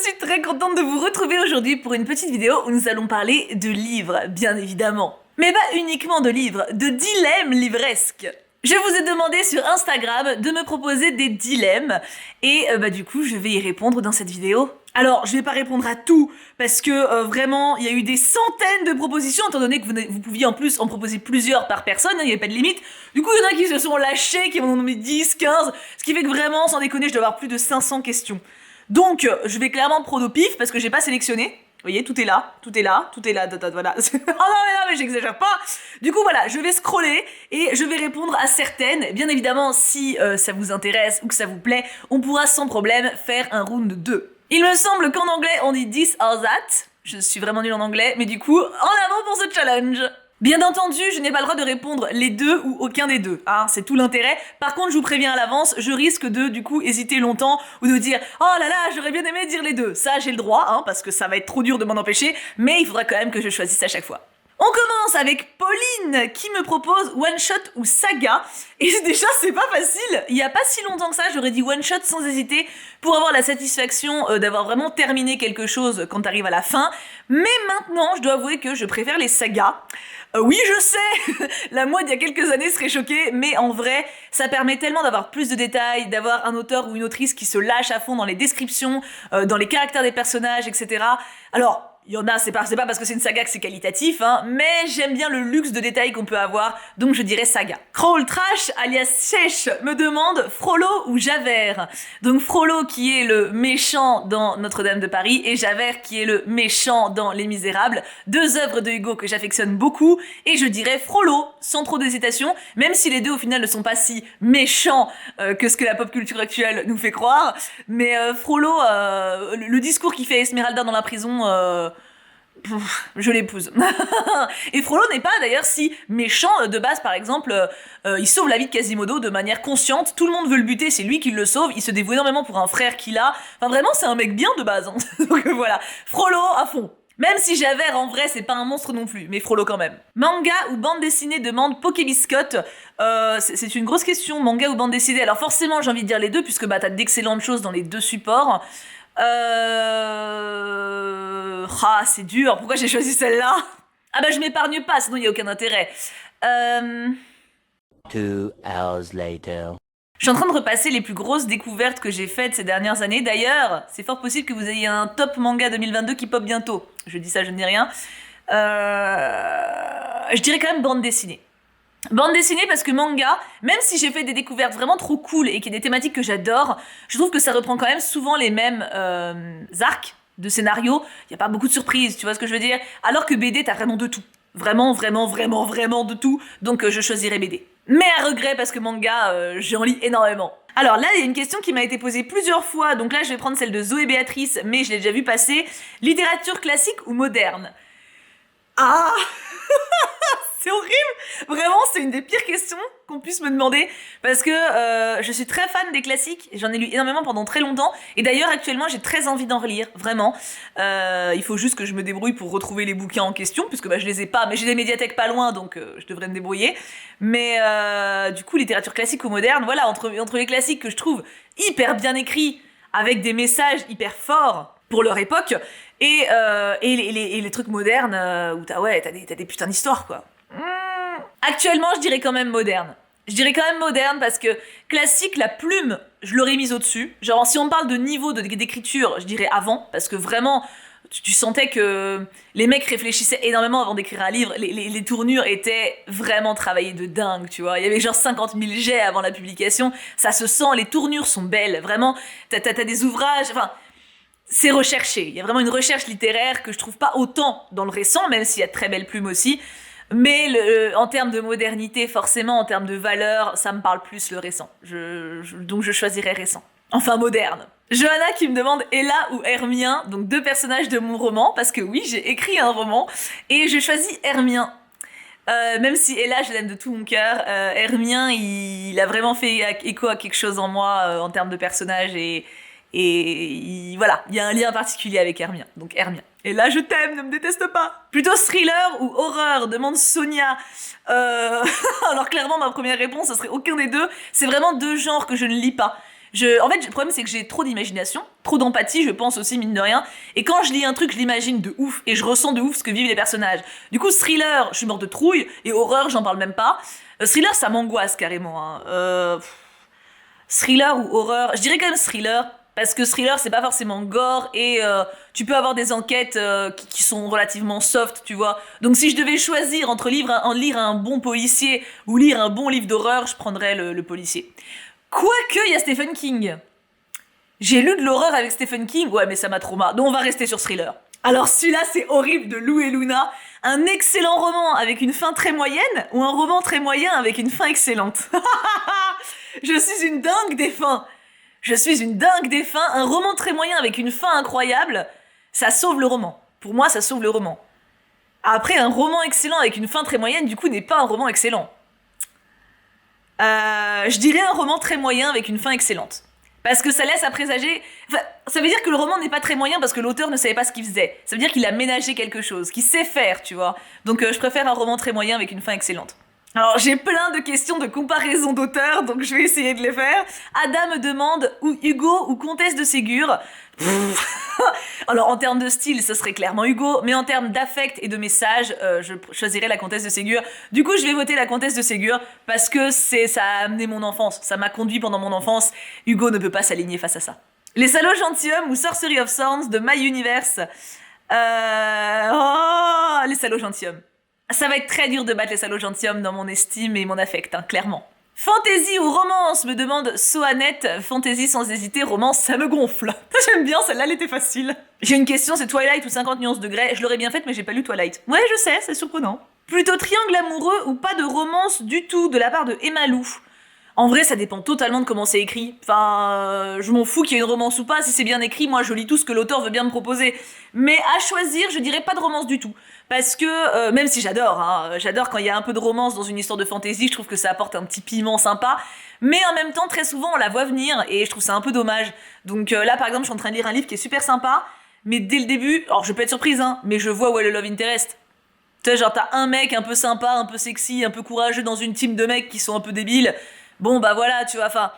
suis très contente de vous retrouver aujourd'hui pour une petite vidéo où nous allons parler de livres, bien évidemment. Mais pas uniquement de livres, de dilemmes livresques. Je vous ai demandé sur Instagram de me proposer des dilemmes et du coup je vais y répondre dans cette vidéo. Alors je vais pas répondre à tout parce que vraiment il y a eu des centaines de propositions étant donné que vous pouviez en plus en proposer plusieurs par personne, il n'y avait pas de limite. Du coup il y en a qui se sont lâchés, qui m'en ont mis 10, 15, ce qui fait que vraiment sans déconner je dois avoir plus de 500 questions. Donc je vais clairement prendre au pif parce que j'ai pas sélectionné. Vous voyez, tout est là, voilà. Oh non mais j'exagère pas. Du coup voilà, je vais scroller et je vais répondre à certaines. Bien évidemment, si ça vous intéresse ou que ça vous plaît, on pourra sans problème faire un round 2. Il me semble qu'en anglais on dit this or that. Je suis vraiment nulle en anglais, mais du coup, en avant pour ce challenge. Bien entendu, je n'ai pas le droit de répondre les deux ou aucun des deux, hein, c'est tout l'intérêt. Par contre, je vous préviens à l'avance, je risque de, du coup, hésiter longtemps ou de dire « Oh là là, j'aurais bien aimé dire les deux ». Ça, j'ai le droit, hein, parce que ça va être trop dur de m'en empêcher, mais il faudra quand même que je choisisse à chaque fois. On commence avec Pauline qui me propose one shot ou saga. Et déjà c'est pas facile. Il y a pas si longtemps que ça, j'aurais dit one shot sans hésiter pour avoir la satisfaction d'avoir vraiment terminé quelque chose quand t'arrives à la fin. Mais maintenant, je dois avouer que je préfère les sagas. Oui, je sais, la moi d'il y a quelques années serait choquée, mais en vrai, ça permet tellement d'avoir plus de détails, d'avoir un auteur ou une autrice qui se lâche à fond dans les descriptions, dans les caractères des personnages, etc. Alors, il y en a, c'est pas parce que c'est une saga que c'est qualitatif, hein, mais j'aime bien le luxe de détails qu'on peut avoir, donc je dirais saga. Crawl Trash, alias Sèche, me demande Frollo ou Javert. Donc Frollo qui est le méchant dans Notre-Dame de Paris, et Javert qui est le méchant dans Les Misérables, deux œuvres de Hugo que j'affectionne beaucoup, et je dirais Frollo, sans trop d'hésitation, même si les deux au final ne sont pas si méchants que ce que la pop culture actuelle nous fait croire, mais Frollo, le discours qu'il fait à Esmeralda dans la prison... je l'épouse. Et Frollo n'est pas d'ailleurs si méchant de base, par exemple, il sauve la vie de Quasimodo de manière consciente, tout le monde veut le buter, c'est lui qui le sauve, il se dévoue énormément pour un frère qu'il a, enfin vraiment c'est un mec bien de base, hein. Donc voilà, Frollo à fond. Même si Javert en vrai c'est pas un monstre non plus, mais Frollo quand même. Manga ou bande dessinée demande Pokébiscotte. C'est une grosse question, manga ou bande dessinée. Alors forcément j'ai envie de dire les deux puisque bah t'as d'excellentes choses dans les deux supports. C'est dur, pourquoi j'ai choisi celle-là? Ah bah je m'épargne pas, sinon il y a aucun intérêt. 2 hours later. Je suis en train de repasser les plus grosses découvertes que j'ai faites ces dernières années. D'ailleurs, c'est fort possible que vous ayez un top manga 2022 qui pop bientôt. Je dis ça, je ne dis rien. Je dirais quand même bande dessinée. Bande dessinée parce que manga, même si j'ai fait des découvertes vraiment trop cool et qu'il y a des thématiques que j'adore, je trouve que ça reprend quand même souvent les mêmes arcs de scénario. Il n'y a pas beaucoup de surprises, tu vois ce que je veux dire? Alors que BD, t'as vraiment de tout. Vraiment de tout. Donc je choisirais BD. Mais à regret parce que manga, j'en lis énormément. Alors là, il y a une question qui m'a été posée plusieurs fois, donc là je vais prendre celle de Zoé Béatrice, mais je l'ai déjà vu passer. Littérature classique ou moderne? Ah c'est horrible. Vraiment, c'est une des pires questions qu'on puisse me demander parce que je suis très fan des classiques, j'en ai lu énormément pendant très longtemps et d'ailleurs actuellement j'ai très envie d'en relire, vraiment. Il faut juste que je me débrouille pour retrouver les bouquins en question puisque bah, je les ai pas, mais j'ai des médiathèques pas loin donc je devrais me débrouiller. Mais du coup, littérature classique ou moderne, voilà, entre les classiques que je trouve hyper bien écrits avec des messages hyper forts pour leur époque et les trucs modernes où t'as des putains d'histoires quoi. Actuellement, je dirais quand même moderne. Je dirais quand même moderne parce que classique, la plume, je l'aurais mise au-dessus. Genre, si on parle de niveau d'écriture, je dirais avant, parce que vraiment, tu sentais que les mecs réfléchissaient énormément avant d'écrire un livre. Les tournures étaient vraiment travaillées de dingue, tu vois. Il y avait genre 50 000 jets avant la publication. Ça se sent, les tournures sont belles. Vraiment, t'as des ouvrages... Enfin, c'est recherché. Il y a vraiment une recherche littéraire que je trouve pas autant dans le récent, même s'il y a de très belles plumes aussi. Mais en termes de modernité, forcément, en termes de valeur, ça me parle plus le récent. Donc je choisirais récent. Enfin, moderne. Johanna qui me demande Ella ou Hermien, donc deux personnages de mon roman, parce que oui, j'ai écrit un roman, et je choisis Hermien. Même si Ella, je l'aime de tout mon cœur, Hermien, il a vraiment fait écho à quelque chose en moi en termes de personnage, voilà, il y a un lien particulier avec Hermien, donc Hermien. Et là, je t'aime, ne me déteste pas. Plutôt thriller ou horreur, demande Sonia. Alors clairement, ma première réponse, ce serait aucun des deux. C'est vraiment deux genres que je ne lis pas. En fait, le problème, c'est que j'ai trop d'imagination, trop d'empathie, je pense aussi, mine de rien. Et quand je lis un truc, je l'imagine de ouf, et je ressens de ouf ce que vivent les personnages. Du coup, thriller, je suis morte de trouille, et horreur, j'en parle même pas. Thriller, ça m'angoisse carrément. Hein. Thriller ou horreur, je dirais quand même thriller, parce que thriller, c'est pas forcément gore, et tu peux avoir des enquêtes qui sont relativement soft, tu vois. Donc si je devais choisir entre lire un bon policier ou lire un bon livre d'horreur, je prendrais le policier. Quoique, il y a Stephen King. J'ai lu de l'horreur avec Stephen King, ouais, mais ça m'a traumatisé. Donc on va rester sur thriller. Alors celui-là, c'est horrible, de Lou et Luna. Un excellent roman avec une fin très moyenne, ou un roman très moyen avec une fin excellente. Je suis une dingue des fins. Je suis une dingue des fins. Un roman très moyen avec une fin incroyable, ça sauve le roman. Pour moi, ça sauve le roman. Après, un roman excellent avec une fin très moyenne, du coup, n'est pas un roman excellent. Je dirais un roman très moyen avec une fin excellente. Parce que ça laisse à présager... Enfin, ça veut dire que le roman n'est pas très moyen parce que l'auteur ne savait pas ce qu'il faisait. Ça veut dire qu'il a ménagé quelque chose, qu'il sait faire, tu vois. Donc je préfère un roman très moyen avec une fin excellente. Alors j'ai plein de questions de comparaison d'auteurs, donc je vais essayer de les faire. Ada me demande Hugo ou Comtesse de Ségur. Alors en termes de style, ce serait clairement Hugo, mais en termes d'affect et de message, je choisirais la Comtesse de Ségur. Du coup, je vais voter la Comtesse de Ségur parce que ça a amené mon enfance, ça m'a conduit pendant mon enfance. Hugo ne peut pas s'aligner face à ça. Les Salauds Gentilshommes ou Sorcery of Thorns de My Universe. Les Salauds Gentilshommes. Ça va être très dur de battre les Salauds Gentilshommes dans mon estime et mon affect, hein, clairement. Fantasy ou romance, me demande Soannette. Fantasy sans hésiter, romance, ça me gonfle. J'aime bien, celle-là, elle était facile. J'ai une question, c'est Twilight ou 50 nuances de Grey. Je l'aurais bien faite, mais j'ai pas lu Twilight. Ouais, je sais, c'est surprenant. Plutôt triangle amoureux ou pas de romance du tout de la part de Emma Lou. En vrai, ça dépend totalement de comment c'est écrit. Enfin, je m'en fous qu'il y ait une romance ou pas, si c'est bien écrit, moi je lis tout ce que l'auteur veut bien me proposer. Mais à choisir, je dirais pas de romance du tout. Parce que, même si j'adore, hein, j'adore quand il y a un peu de romance dans une histoire de fantasy, je trouve que ça apporte un petit piment sympa. Mais en même temps, très souvent, on la voit venir, et je trouve ça un peu dommage. Donc là, par exemple, je suis en train de lire un livre qui est super sympa, mais dès le début, alors je peux être surprise, hein, mais je vois où est le love interest. Tu sais, genre t'as un mec un peu sympa, un peu sexy, un peu courageux dans une team de mecs qui sont un peu débiles. Bon, bah voilà, tu vois, enfin...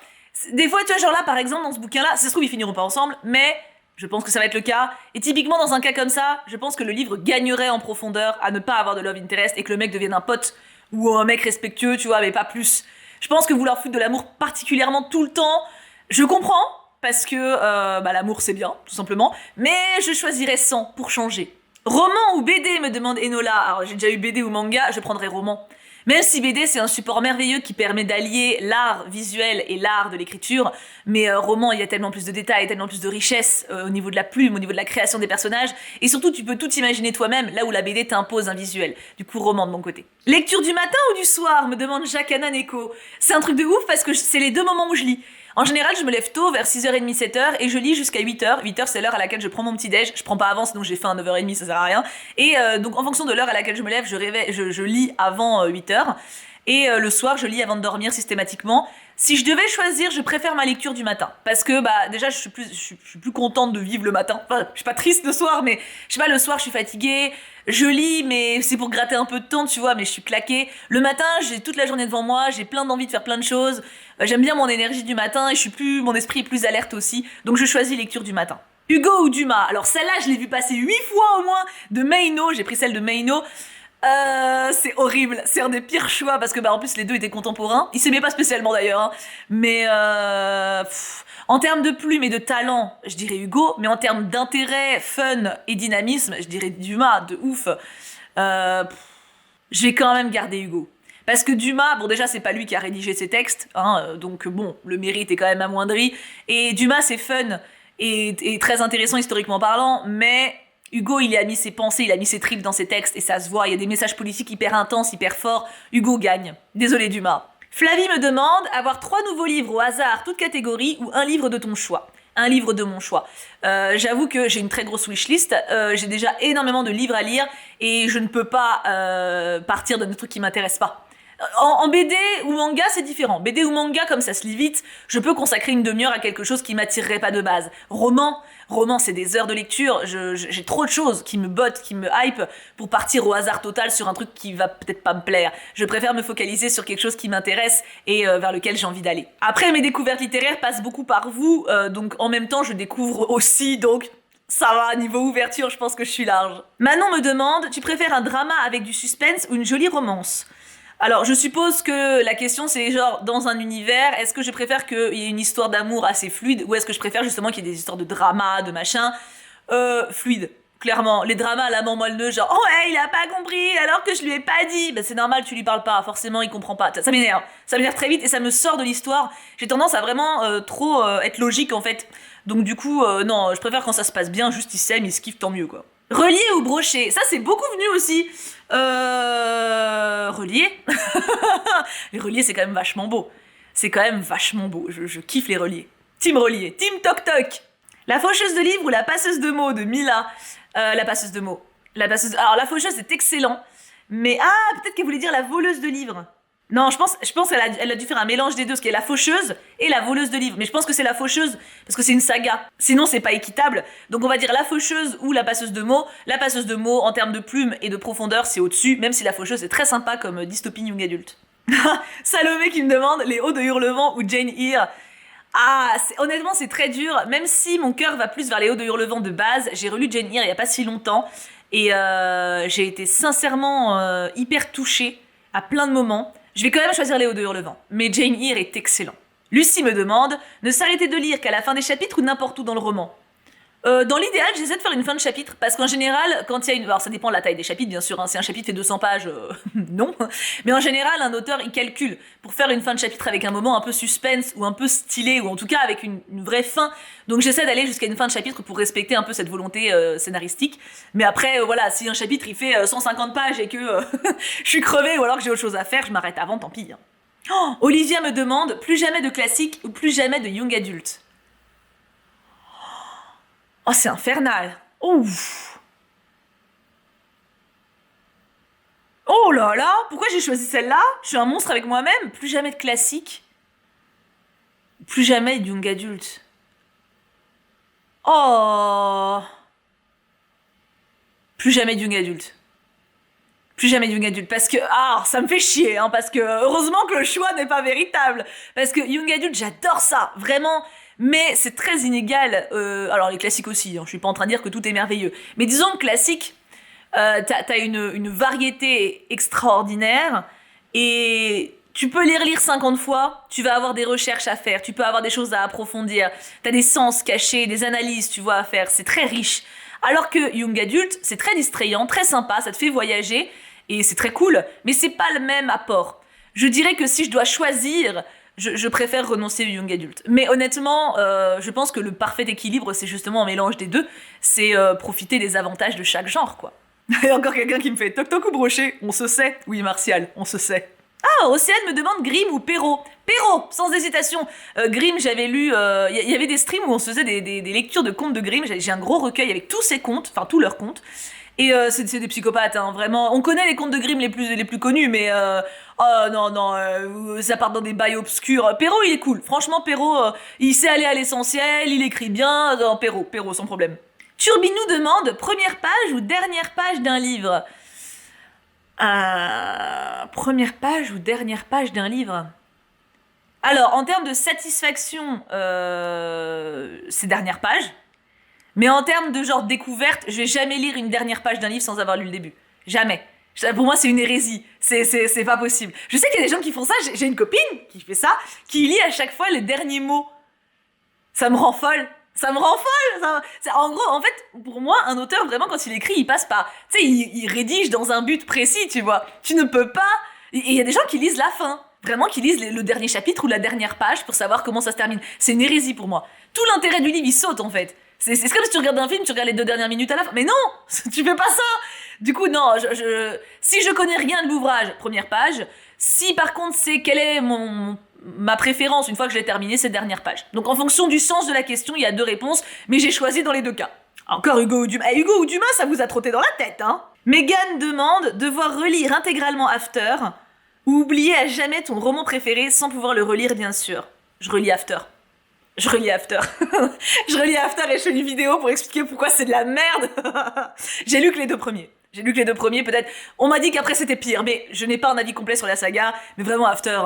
Des fois, tu vois, genre là, par exemple, dans ce bouquin-là, ça se trouve, ils finiront pas ensemble, mais je pense que ça va être le cas. Et typiquement, dans un cas comme ça, je pense que le livre gagnerait en profondeur à ne pas avoir de love interest et que le mec devienne un pote ou un mec respectueux, tu vois, mais pas plus. Je pense que vouloir foutre de l'amour particulièrement tout le temps, je comprends, parce que l'amour c'est bien, tout simplement, mais je choisirais 100 pour changer. Roman ou BD, me demande Enola. Alors j'ai déjà eu BD ou manga, je prendrais roman. Même si BD c'est un support merveilleux qui permet d'allier l'art visuel et l'art de l'écriture, mais roman il y a tellement plus de détails, tellement plus de richesse au niveau de la plume, au niveau de la création des personnages, et surtout tu peux tout imaginer toi-même, là où la BD t'impose un visuel. Du coup roman de mon côté. Lecture du matin ou du soir, me demande Jacana Neko. C'est un truc de ouf parce que c'est les deux moments où je lis. En général, je me lève tôt, vers 6h30, 7h, et je lis jusqu'à 8h. 8h, c'est l'heure à laquelle je prends mon petit-déj. Je prends pas avant, sinon j'ai faim à 9h30, ça sert à rien. Et donc, en fonction de l'heure à laquelle je me lève, je lis avant 8h. Et le soir, je lis avant de dormir systématiquement. Si je devais choisir, je préfère ma lecture du matin. Parce que, déjà, je suis plus contente de vivre le matin. Enfin, je suis pas triste le soir, mais je sais pas, le soir, je suis fatiguée. Je lis, mais c'est pour gratter un peu de temps, tu vois, mais je suis claquée. Le matin, j'ai toute la journée devant moi, j'ai plein d'envie de faire plein de choses. J'aime bien mon énergie du matin et mon esprit est plus alerte aussi. Donc je choisis lecture du matin. Hugo ou Dumas? Alors celle-là, je l'ai vue passer 8 fois au moins. De Meino, j'ai pris celle de Meino. C'est horrible, c'est un des pires choix parce que en plus les deux étaient contemporains. Ils s'aimaient pas spécialement d'ailleurs, hein. Mais en termes de plume et de talent, je dirais Hugo, mais en termes d'intérêt, fun et dynamisme, je dirais Dumas, de ouf. Je vais quand même garder Hugo. Parce que Dumas, bon déjà c'est pas lui qui a rédigé ses textes, hein, donc bon, le mérite est quand même amoindri. Et Dumas c'est fun et très intéressant historiquement parlant, mais Hugo, il a mis ses pensées, il a mis ses tripes dans ses textes, et ça se voit, il y a des messages politiques hyper intenses, hyper forts. Hugo gagne. Désolé Dumas. Flavie me demande, avoir 3 nouveaux livres au hasard, toute catégorie, ou un livre de ton choix. Un livre de mon choix. J'avoue que j'ai une très grosse wishlist, j'ai déjà énormément de livres à lire, et je ne peux pas partir de des trucs qui m'intéressent pas. En BD ou manga, c'est différent. BD ou manga, comme ça se lit vite, je peux consacrer une demi-heure à quelque chose qui m'attirerait pas de base. Roman, c'est des heures de lecture. J'ai trop de choses qui me bottent, qui me hype pour partir au hasard total sur un truc qui va peut-être pas me plaire. Je préfère me focaliser sur quelque chose qui m'intéresse et vers lequel j'ai envie d'aller. Après, mes découvertes littéraires passent beaucoup par vous, donc en même temps, je découvre aussi, donc ça va, niveau ouverture, je pense que je suis large. Manon me demande, tu préfères un drama avec du suspense ou une jolie romance ? Alors, je suppose que la question, c'est genre, dans un univers, est-ce que je préfère qu'il y ait une histoire d'amour assez fluide, ou est-ce que je préfère justement qu'il y ait des histoires de drama, de machin, fluide. Clairement, les dramas à la moelleux, genre, oh ouais, il a pas compris, alors que je lui ai pas dit. Bah, c'est normal, tu lui parles pas, forcément, il comprend pas. Ça m'énerve très vite, et ça me sort de l'histoire. J'ai tendance à vraiment trop être logique, en fait. Donc du coup, non, je préfère quand ça se passe bien, juste ils s'aiment, ils se kiffent, tant mieux, quoi. Relier ou brocher, ça c'est beaucoup venu aussi. Relier. Les reliers, c'est quand même vachement beau. C'est quand même vachement beau. Je kiffe les reliers. Team relier. Team toc toc. La faucheuse de livres ou la passeuse de mots de Mila. La passeuse de mots. Alors la faucheuse c'est excellent. Mais peut-être qu'elle voulait dire la voleuse de livres. Non, je pense qu'elle a dû faire un mélange des deux, ce qui est la faucheuse et la voleuse de livres. Mais je pense que c'est la faucheuse, parce que c'est une saga. Sinon, c'est pas équitable. Donc on va dire la faucheuse ou la passeuse de mots. La passeuse de mots, en termes de plumes et de profondeur, c'est au-dessus, même si la faucheuse est très sympa comme dystopie young adulte. Salomé qui me demande les hauts de Hurlevent ou Jane Eyre. Honnêtement, c'est très dur. Même si mon cœur va plus vers les hauts de Hurlevent de base, j'ai relu Jane Eyre il y a pas si longtemps. Et j'ai été sincèrement hyper touchée à plein de moments. Je vais quand même choisir les hauts de Hurlevent, mais Jane Eyre est excellent. Lucie me demande, ne s'arrêter de lire qu'à la fin des chapitres ou n'importe où dans le roman ? Dans l'idéal, j'essaie de faire une fin de chapitre, parce qu'en général, quand il y a une... Alors ça dépend de la taille des chapitres, bien sûr, hein. Si un chapitre fait 200 pages, non. Mais en général, un auteur, il calcule pour faire une fin de chapitre avec un moment un peu suspense, ou un peu stylé, ou en tout cas avec une vraie fin. Donc j'essaie d'aller jusqu'à une fin de chapitre pour respecter un peu cette volonté scénaristique. Mais après, voilà, si un chapitre, il fait 150 pages et que je suis crevée, ou alors que j'ai autre chose à faire, je m'arrête avant, tant pis. Hein. Oh, Olivia me demande, plus jamais de classique ou plus jamais de young adulte ? Oh, c'est infernal. Ouf. Oh là là, pourquoi j'ai choisi celle-là ? Je suis un monstre avec moi-même. Plus jamais de classique. Plus jamais de young adulte. Oh. Plus jamais de young adulte. Plus jamais de young adulte. Parce que, ça me fait chier, hein, parce que heureusement que le choix n'est pas véritable. Parce que young adulte, j'adore ça. Vraiment. Mais c'est très inégal. Alors les classiques aussi, hein, je suis pas en train de dire que tout est merveilleux. Mais disons que classique, t'as une variété extraordinaire et tu peux les relire 50 fois, tu vas avoir des recherches à faire, tu peux avoir des choses à approfondir, t'as des sens cachés, des analyses, tu vois, à faire, c'est très riche. Alors que young adulte, c'est très distrayant, très sympa, ça te fait voyager et c'est très cool, mais c'est pas le même apport. Je dirais que si je dois choisir, je préfère renoncer au young adulte. Mais honnêtement, je pense que le parfait équilibre, c'est justement un mélange des deux. C'est profiter des avantages de chaque genre, quoi. Il y a encore quelqu'un qui me fait toc toc ou brocher. On se sait. Oui, Martial, on se sait. Océane me demande Grimm ou Perrault. Perrault, sans hésitation. Grimm, j'avais lu... Il y avait des streams où on se faisait des lectures de contes de Grimm. J'ai un gros recueil avec tous ses contes, enfin tous leurs contes. Et c'est des psychopathes, hein, vraiment. On connaît les contes de Grimm les plus connus, mais ça part dans des bails obscurs. Perrault, il est cool. Franchement, Perrault, il sait aller à l'essentiel, il écrit bien. Perrault, sans problème. Turbi nous demande première page ou dernière page d'un livre. Première page ou dernière page d'un livre. Alors, en termes de satisfaction, c'est dernière page. Mais en termes de genre découverte, je vais jamais lire une dernière page d'un livre sans avoir lu le début. Jamais. Pour moi, c'est une hérésie. C'est pas possible. Je sais qu'il y a des gens qui font ça. J'ai une copine qui fait ça, qui lit à chaque fois les derniers mots. Ça me rend folle. En gros, en fait, pour moi, un auteur, vraiment, quand il écrit, il passe par... Tu sais, il rédige dans un but précis, tu vois. Tu ne peux pas... Et il y a des gens qui lisent la fin. Vraiment, qui lisent le dernier chapitre ou la dernière page pour savoir comment ça se termine. C'est une hérésie pour moi. Tout l'intérêt du livre, il saute, en fait. C'est comme si tu regardes un film, tu regardes les 2 dernières minutes à la fin. Mais non, tu fais pas ça. Du coup, non, si je connais rien de l'ouvrage, première page. Si par contre, c'est quelle est ma préférence, une fois que je l'ai terminé, c'est dernière page. Donc en fonction du sens de la question, il y a 2 réponses, mais j'ai choisi dans les 2 cas. Encore Hugo ou Dumas. Hugo ou Dumas, ça vous a trotté dans la tête, hein. Megan demande devoir relire intégralement After Ou oublier à jamais ton roman préféré sans pouvoir le relire, bien sûr. Je relis After. Je relis After. Je relis After et je fais une vidéo pour expliquer pourquoi c'est de la merde. J'ai lu que les deux premiers. Peut-être. On m'a dit qu'après c'était pire, mais je n'ai pas un avis complet sur la saga. Mais vraiment, After...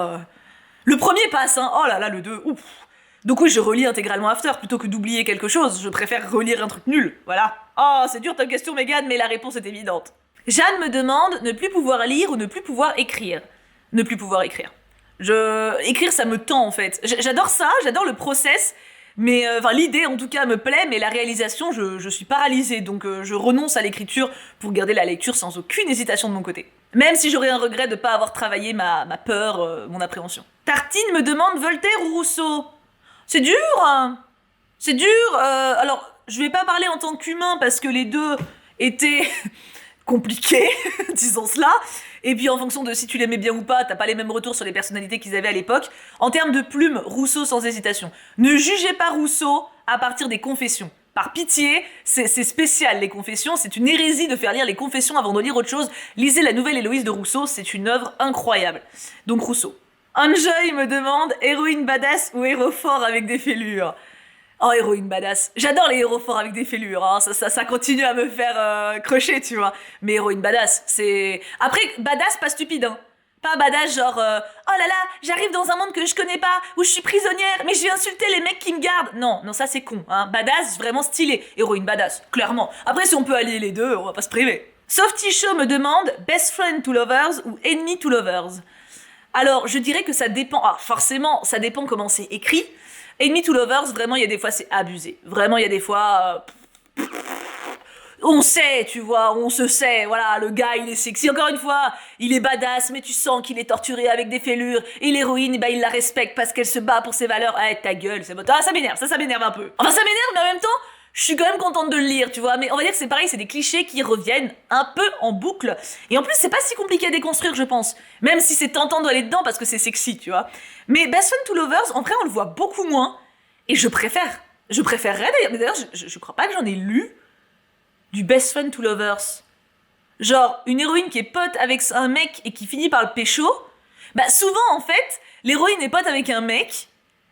Le premier passe, hein. Oh là là, le 2, ouf. Donc oui, je relis intégralement After plutôt que d'oublier quelque chose. Je préfère relire un truc nul, voilà. Oh, c'est dur ta question, Mégane, mais la réponse est évidente. Jeanne me demande ne plus pouvoir lire ou ne plus pouvoir écrire. Ne plus pouvoir écrire. Écrire, ça me tend, en fait. J'adore ça, j'adore le process, mais l'idée, en tout cas, me plaît, mais la réalisation, je suis paralysée, donc je renonce à l'écriture pour garder la lecture sans aucune hésitation de mon côté. Même si j'aurais un regret de ne pas avoir travaillé ma peur, mon appréhension. Tartine me demande Voltaire ou Rousseau. C'est dur, hein. C'est dur. Alors, je vais pas parler en tant qu'humain parce que les deux étaient compliqués, disons cela. Et puis en fonction de si tu l'aimais bien ou pas, t'as pas les mêmes retours sur les personnalités qu'ils avaient à l'époque. En termes de plume, Rousseau sans hésitation. Ne jugez pas Rousseau à partir des Confessions. Par pitié, c'est spécial les Confessions, c'est une hérésie de faire lire les Confessions avant de lire autre chose. Lisez la Nouvelle Héloïse de Rousseau, c'est une œuvre incroyable. Donc Rousseau. Enjoy me demande héroïne badass ou héros fort avec des fêlures. Oh, héroïne badass. J'adore les héros forts avec des fêlures, hein. Ça continue à me faire crocher, tu vois. Mais héroïne badass, c'est... Après, badass pas stupide, hein. Pas badass genre, oh là là, j'arrive dans un monde que je connais pas, où je suis prisonnière, mais je vais insulter les mecs qui me gardent. Non, ça c'est con, hein. Badass, vraiment stylé. Héroïne badass, clairement. Après, si on peut allier les deux, on va pas se priver. Softy Show me demande best friend to lovers ou enemy to lovers. Alors, je dirais que ça dépend... Ah, forcément, ça dépend comment c'est écrit. Enemy to lovers, vraiment, il y a des fois, c'est abusé. Vraiment, il y a des fois... on sait, tu vois, on se sait, voilà, le gars, il est sexy. Encore une fois, il est badass, mais tu sens qu'il est torturé avec des fêlures. Et l'héroïne, il la respecte parce qu'elle se bat pour ses valeurs. Ah, ta gueule, c'est bon. Ah, ça m'énerve un peu. Enfin, ça m'énerve, mais en même temps... Je suis quand même contente de le lire, tu vois, mais on va dire que c'est pareil, c'est des clichés qui reviennent un peu en boucle. Et en plus, c'est pas si compliqué à déconstruire, je pense. Même si c'est tentant d'aller dedans parce que c'est sexy, tu vois. Mais Best Friend to Lovers, en vrai, on le voit beaucoup moins. Et je préfère. Je préférerais d'ailleurs. Mais d'ailleurs, je crois pas que j'en ai lu du Best Friend to Lovers. Genre, une héroïne qui est pote avec un mec et qui finit par le pécho. Bah, souvent, en fait, l'héroïne est pote avec un mec,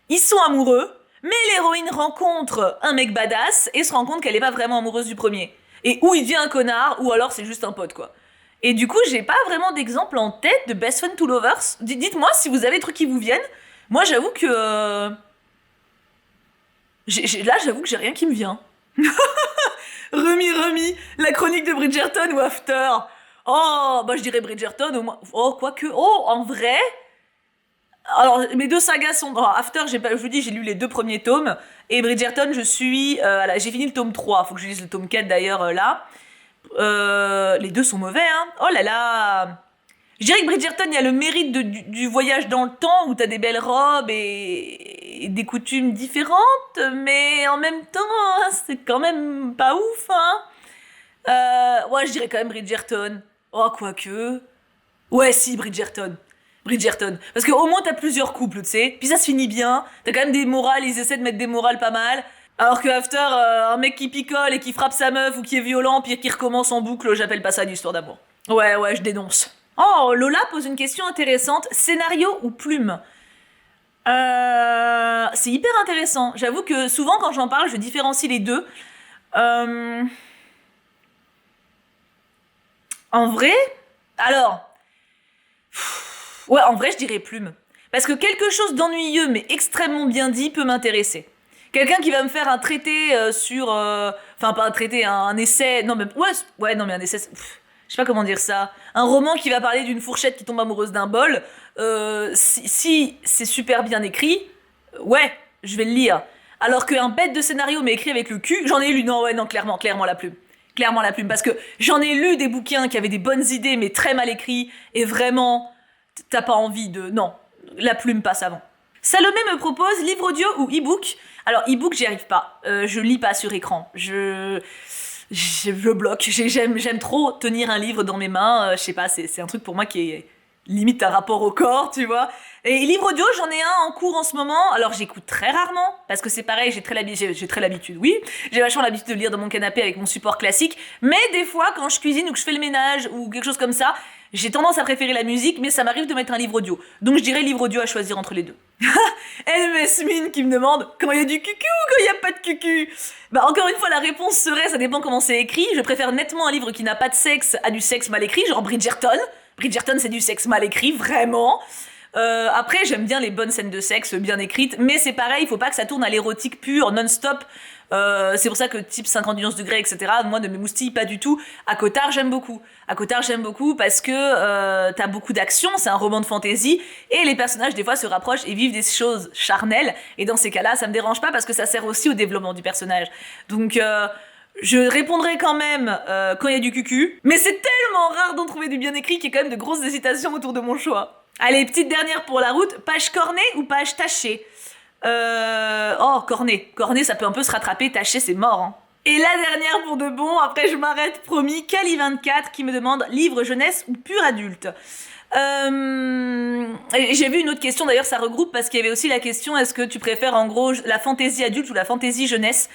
ils sont amoureux. Mais l'héroïne rencontre un mec badass et se rend compte qu'elle est pas vraiment amoureuse du premier. Et ou il devient un connard, ou alors c'est juste un pote, quoi. Et du coup, j'ai pas vraiment d'exemple en tête de Best Friend to Lovers. Dites-moi si vous avez des trucs qui vous viennent. Moi, j'avoue que... Là, j'avoue que j'ai rien qui me vient. Remy, la chronique de Bridgerton ou After. Oh, bah je dirais Bridgerton au moins. Oh, quoique... Oh, en vrai... Alors, mes deux sagas sont... After, je vous dis, j'ai lu les 2 premiers tomes. Et Bridgerton, j'ai fini le tome 3. Faut que je lise le tome 4, d'ailleurs, là. Les deux sont mauvais, hein. Oh là là. Je dirais que Bridgerton, il y a le mérite du voyage dans le temps, où t'as des belles robes et des coutumes différentes. Mais en même temps, c'est quand même pas ouf, hein. Ouais, je dirais quand même Bridgerton. Oh, quoique... Ouais, si, Bridgerton. Parce qu'au moins t'as plusieurs couples, tu sais. Puis ça se finit bien. T'as quand même des morales, ils essaient de mettre des morales pas mal. Alors que After, un mec qui picole et qui frappe sa meuf ou qui est violent, puis qui recommence en boucle, j'appelle pas ça une histoire d'amour. Ouais, je dénonce. Oh, Lola pose une question intéressante. Scénario ou plume? C'est hyper intéressant. J'avoue que souvent quand j'en parle, je différencie les deux. En vrai, alors... Ouais, en vrai, je dirais plume. Parce que quelque chose d'ennuyeux, mais extrêmement bien dit, peut m'intéresser. Quelqu'un qui va me faire un traité sur... Enfin, pas un traité, un essai... Non, mais... Ouais, non, mais un essai... Je sais pas comment dire ça. Un roman qui va parler d'une fourchette qui tombe amoureuse d'un bol. Si c'est super bien écrit, ouais, je vais le lire. Alors qu'un bête de scénario, mais écrit avec le cul, j'en ai lu. Non, clairement la plume. Clairement la plume. Parce que j'en ai lu des bouquins qui avaient des bonnes idées, mais très mal écrits. Et vraiment... T'as pas envie de... Non, la plume passe avant. Salomé me propose livre audio ou e-book. Alors, e-book, j'y arrive pas. Je lis pas sur écran. Je bloque. J'aime trop tenir un livre dans mes mains. Je sais pas, c'est un truc pour moi qui est limite un rapport au corps, tu vois. Et livre audio, j'en ai un en cours en ce moment. Alors, j'écoute très rarement, parce que c'est pareil, j'ai très l'habitude, oui. J'ai vachement l'habitude de lire dans mon canapé avec mon support classique. Mais des fois, quand je cuisine ou que je fais le ménage ou quelque chose comme ça, J'ai tendance à préférer la musique, mais ça m'arrive de mettre un livre audio. Donc je dirais livre audio à choisir entre les deux. LMS Min qui me demande quand il y a du cucu ou quand il n'y a pas de cucu. Bah encore une fois la réponse serait ça dépend comment c'est écrit. Je préfère nettement un livre qui n'a pas de sexe à du sexe mal écrit, genre Bridgerton. Bridgerton c'est du sexe mal écrit, vraiment. Après j'aime bien les bonnes scènes de sexe bien écrites, mais c'est pareil, il faut pas que ça tourne à l'érotique pur, non-stop. C'est pour ça que type 50 nuances degrés, etc. Moi ne me moustille pas du tout. À Cotard j'aime beaucoup. À Cotard j'aime beaucoup parce que t'as beaucoup d'action, c'est un roman de fantasy et les personnages des fois se rapprochent et vivent des choses charnelles. Et dans ces cas-là, ça me dérange pas parce que ça sert aussi au développement du personnage. Donc je répondrai quand même quand il y a du cucu, mais c'est tellement rare d'en trouver du bien écrit qu'il y a quand même de grosses hésitations autour de mon choix. Allez, petite dernière pour la route, page cornée ou page tachée? Oh, cornée. Cornée, ça peut un peu se rattraper, tachée, c'est mort. Hein. Et la dernière pour de bon, après je m'arrête, promis, Cali24 qui me demande livre jeunesse ou pur adulte. J'ai vu une autre question, d'ailleurs ça regroupe parce qu'il y avait aussi la question est-ce que tu préfères en gros la fantaisie adulte ou la fantaisie jeunesse?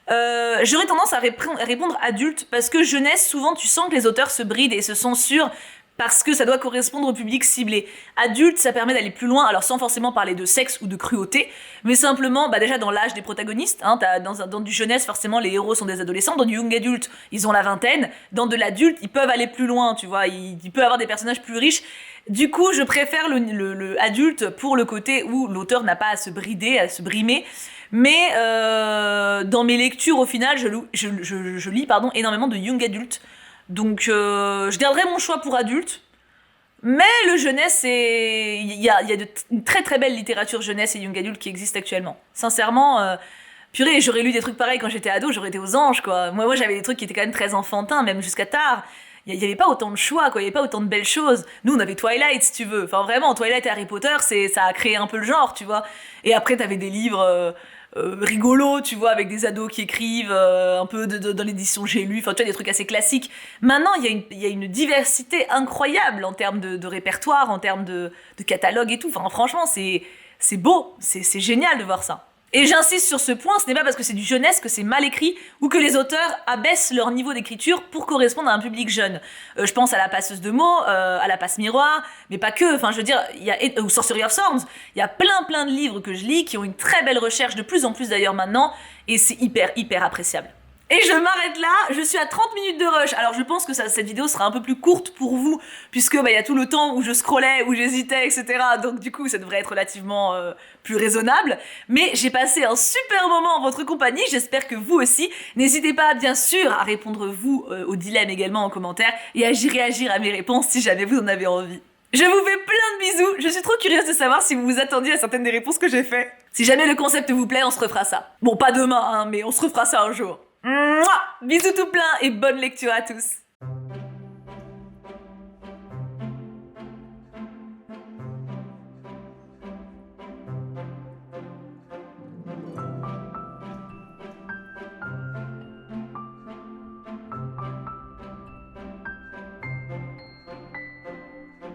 J'aurais tendance à répondre adulte parce que jeunesse, souvent tu sens que les auteurs se brident et se censurent parce que ça doit correspondre au public ciblé. Adulte, ça permet d'aller plus loin, alors sans forcément parler de sexe ou de cruauté, mais simplement, déjà dans l'âge des protagonistes, hein, dans du jeunesse, forcément, les héros sont des adolescents, dans du young adulte, ils ont la vingtaine, dans de l'adulte, ils peuvent aller plus loin, tu vois, il peut avoir des personnages plus riches. Du coup, je préfère le adulte pour le côté où l'auteur n'a pas à se brider, à se brimer, mais dans mes lectures, au final, je lis énormément de young adulte. Donc je garderai mon choix pour adulte, mais le jeunesse, il y a une très très belle littérature jeunesse et young adulte qui existe actuellement. Sincèrement, purée, j'aurais lu des trucs pareils quand j'étais ado, j'aurais été aux anges quoi. Moi j'avais des trucs qui étaient quand même très enfantins, même jusqu'à tard. Il y avait pas autant de choix quoi, il y avait pas autant de belles choses. Nous on avait Twilight si tu veux. Enfin vraiment, Twilight et Harry Potter, ça a créé un peu le genre, tu vois. Et après t'avais des livres rigolo, tu vois, avec des ados qui écrivent un peu dans l'édition J'ai lu, enfin tu vois, des trucs assez classiques. Maintenant, il y a une diversité incroyable en termes de répertoire, en termes de catalogue et tout. Enfin, franchement, c'est beau, c'est génial de voir ça. Et j'insiste sur ce point, ce n'est pas parce que c'est du jeunesse que c'est mal écrit ou que les auteurs abaissent leur niveau d'écriture pour correspondre à un public jeune. Je pense à La Passeuse de mots, à La Passe Miroir, mais pas que, enfin je veux dire, ou Sorcery of Thorns, il y a plein de livres que je lis qui ont une très belle recherche, de plus en plus d'ailleurs maintenant, et c'est hyper appréciable. Et je m'arrête là, je suis à 30 minutes de rush. Alors je pense que cette vidéo sera un peu plus courte pour vous, puisque y a tout le temps où je scrollais, où j'hésitais, etc. Donc du coup ça devrait être relativement plus raisonnable. Mais j'ai passé un super moment en votre compagnie, j'espère que vous aussi. N'hésitez pas bien sûr à répondre vous aux dilemmes également en commentaire et à réagir à mes réponses si jamais vous en avez envie. Je vous fais plein de bisous, je suis trop curieuse de savoir si vous vous attendiez à certaines des réponses que j'ai fait. Si jamais le concept vous plaît, on se refera ça. Bon, pas demain, hein, mais on se refera ça un jour. Mouah, bisous tout plein et bonne lecture à tous.